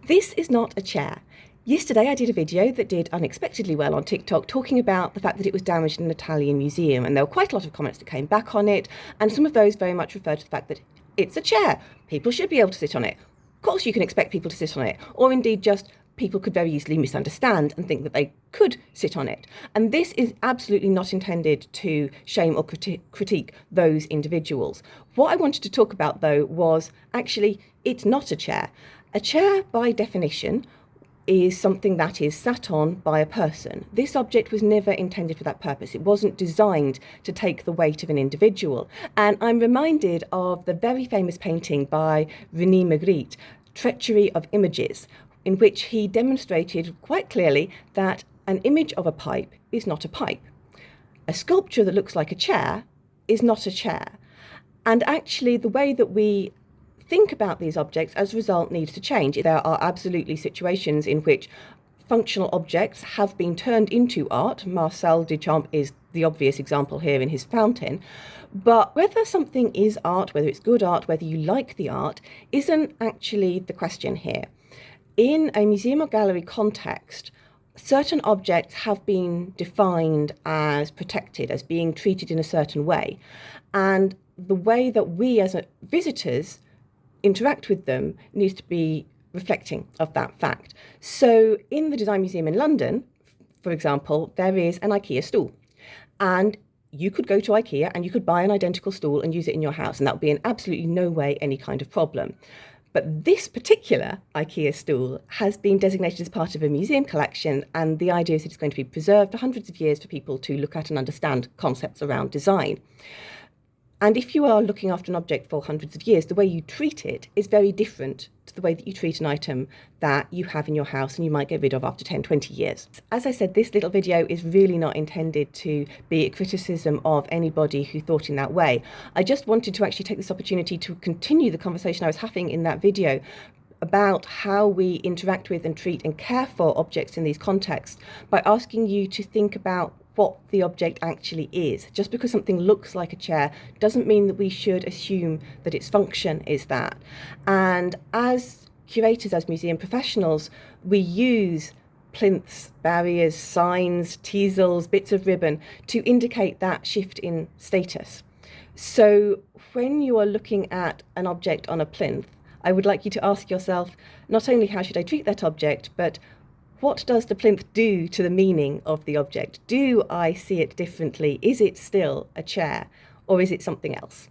This is not a chair. Yesterday I did a video that did unexpectedly well on TikTok talking about the fact that it was damaged in an Italian museum, and there were quite a lot of comments that came back on it, and some of those very much referred to the fact that it's a chair. People should be able to sit on it. Of course you can expect people to sit on it, or indeed just people could very easily misunderstand and think that they could sit on it. And this is absolutely not intended to shame or critique those individuals. What I wanted to talk about, though, was actually it's not a chair. A chair, by definition, is something that is sat on by a person. This object was never intended for that purpose. It wasn't designed to take the weight of an individual. And I'm reminded of the very famous painting by René Magritte, Treachery of Images, in which he demonstrated quite clearly that an image of a pipe is not a pipe. A sculpture that looks like a chair is not a chair. And actually, the way that we think about these objects as a result needs to change. There are absolutely situations in which functional objects have been turned into art. Marcel Duchamp is the obvious example here in his fountain. But whether something is art, whether it's good art, whether you like the art, isn't actually the question here. In a museum or gallery context, certain objects have been defined as protected, as being treated in a certain way. And the way that we as visitors interact with them needs to be reflecting of that fact. So in the Design Museum in London, for example, there is an IKEA stool. And you could go to IKEA and you could buy an identical stool and use it in your house, and that would be in absolutely no way any kind of problem. But this particular IKEA stool has been designated as part of a museum collection, and the idea is that it's going to be preserved for hundreds of years for people to look at and understand concepts around design. And if you are looking after an object for hundreds of years, the way you treat it is very different to the way that you treat an item that you have in your house and you might get rid of after 10, 20 years. As I said, this little video is really not intended to be a criticism of anybody who thought in that way. I just wanted to actually take this opportunity to continue the conversation I was having in that video about how we interact with and treat and care for objects in these contexts by asking you to think about what the object actually is. Just because something looks like a chair doesn't mean that we should assume that its function is that. And as curators, as museum professionals, we use plinths, barriers, signs, teasels, bits of ribbon to indicate that shift in status. So when you are looking at an object on a plinth, I would like you to ask yourself, not only how should I treat that object, but what does the plinth do to the meaning of the object? Do I see it differently? Is it still a chair, or is it something else?